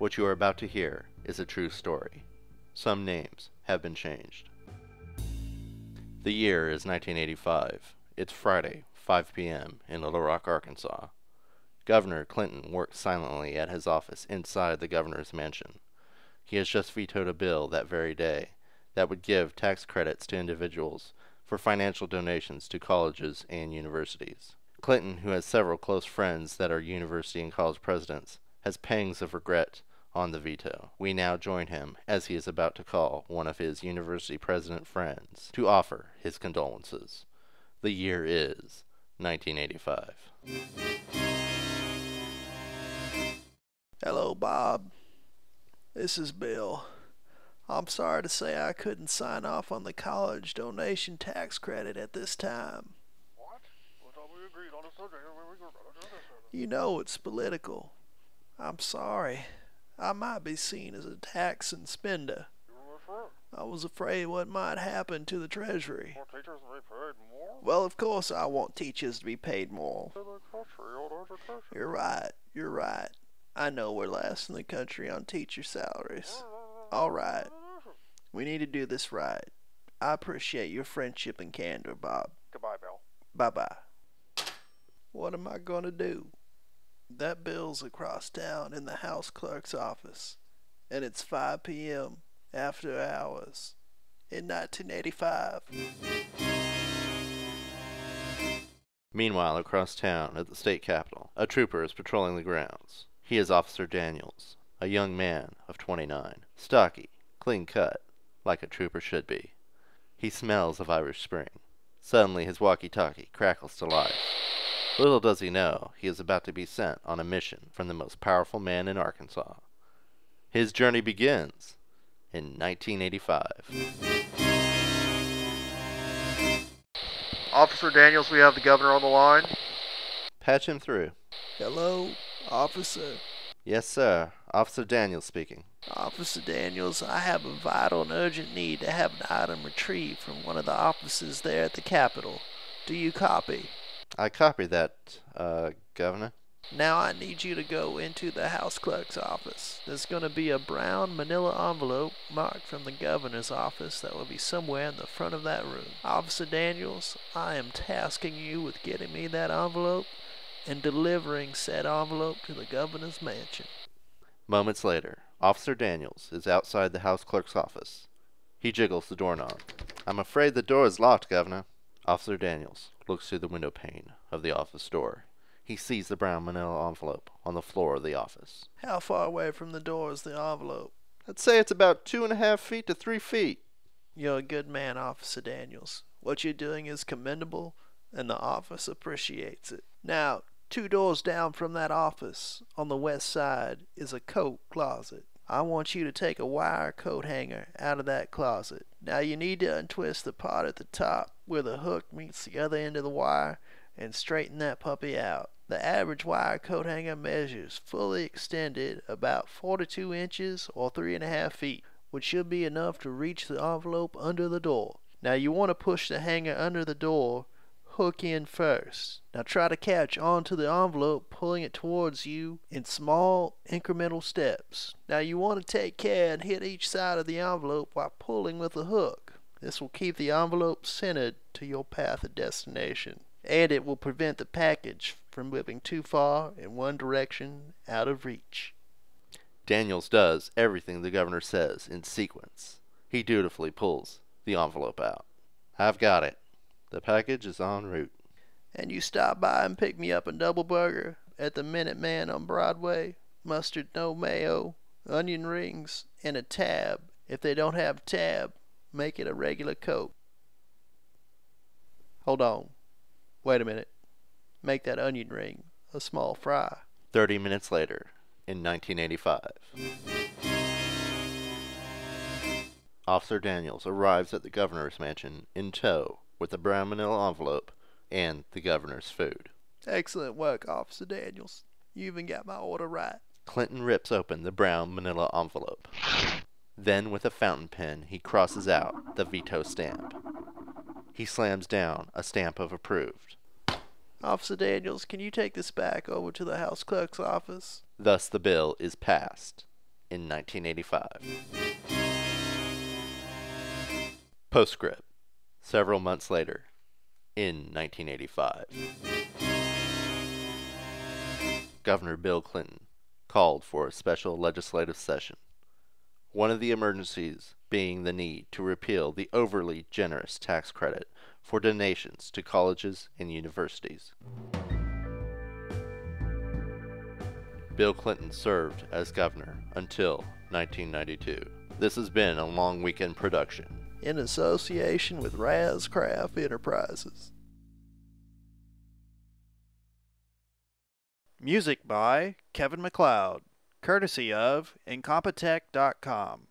What you are about to hear is a true story. Some names have been changed. The year is 1985. It's Friday, 5 p.m. in Little Rock, Arkansas. Governor Clinton works silently at his office inside the governor's mansion. He has just vetoed a bill that very day that would give tax credits to individuals for financial donations to colleges and universities. Clinton, who has several close friends that are university and college presidents, has pangs of regret on the veto. We now join him as he is about to call one of his university president friends to offer his condolences. The year is 1985. Hello, Bob. This is Bill. I'm sorry to say I couldn't sign off on the college donation tax credit at this time. What? I thought we agreed on a subject. You know it's political. I'm sorry. I might be seen as a tax and spender. You were afraid. I was afraid what might happen to the Treasury. Want teachers to be paid more? Well, of course I want teachers to be paid more. To the country on education. You're right. I know we're last in the country on teacher salaries. All right. We need to do this right. I appreciate your friendship and candor, Bob. Goodbye, Bill. Bye-bye. What am I going to do? That bill's across town in the house clerk's office, and it's 5 p.m. after hours in 1985. Meanwhile, across town at the state capitol, a trooper is patrolling the grounds. He is Officer Daniels, a young man of 29, stocky, clean-cut, like a trooper should be. He smells of Irish Spring. Suddenly his walkie-talkie crackles to life. Little does he know, he is about to be sent on a mission from the most powerful man in Arkansas. His journey begins in 1985. Officer Daniels, we have the governor on the line. Patch him through. Hello, officer. Yes, sir. Officer Daniels speaking. Officer Daniels, I have a vital and urgent need to have an item retrieved from one of the offices there at the Capitol. Do you copy? I copy that, Governor. Now I need you to go into the house clerk's office. There's going to be a brown manila envelope marked from the governor's office that will be somewhere in the front of that room. Officer Daniels, I am tasking you with getting me that envelope and delivering said envelope to the governor's mansion. Moments later, Officer Daniels is outside the house clerk's office. He jiggles the doorknob. I'm afraid the door is locked, Governor. Officer Daniels looks through the window pane of the office door. He sees the brown manila envelope on the floor of the office. How far away from the door is the envelope? I'd say it's about 2.5 feet to 3 feet. You're a good man, Officer Daniels. What you're doing is commendable, and the office appreciates it. Now, 2 doors down from that office, on the west side, is a coat closet. I want you to take a wire coat hanger out of that closet. Now you need to untwist the part at the top where the hook meets the other end of the wire and straighten that puppy out. The average wire coat hanger measures, fully extended, about 42 inches or 3.5 feet, which should be enough to reach the envelope under the door. Now you want to push the hanger under the door, hook in first. Now try to catch onto the envelope, pulling it towards you in small incremental steps. Now you want to take care and hit each side of the envelope while pulling with the hook. This will keep the envelope centered to your path of destination, and it will prevent the package from moving too far in one direction out of reach. Daniels does everything the governor says in sequence. He dutifully pulls the envelope out. I've got it. The package is en route. And you stop by and pick me up a double burger at the Minute Man on Broadway, mustard no mayo, onion rings, and a tab. If they don't have tab, make it a regular Coke. Hold on. Wait a minute. Make that onion ring a small fry. 30 minutes later, in 1985. Officer Daniels arrives at the governor's mansion in tow with the brown manila envelope and the governor's food. Excellent work, Officer Daniels. You even got my order right. Clinton rips open the brown manila envelope. Then, with a fountain pen, he crosses out the veto stamp. He slams down a stamp of approved. Officer Daniels, can you take this back over to the house clerk's office? Thus the bill is passed. in 1985. Postscript. Several months later, in 1985. Governor Bill Clinton called for a special legislative session. One of the emergencies being the need to repeal the overly generous tax credit for donations to colleges and universities. Bill Clinton served as governor until 1992. This has been a Long Weekend production. In association with Razcraft Enterprises. Music by Kevin MacLeod, courtesy of Incompetech.com.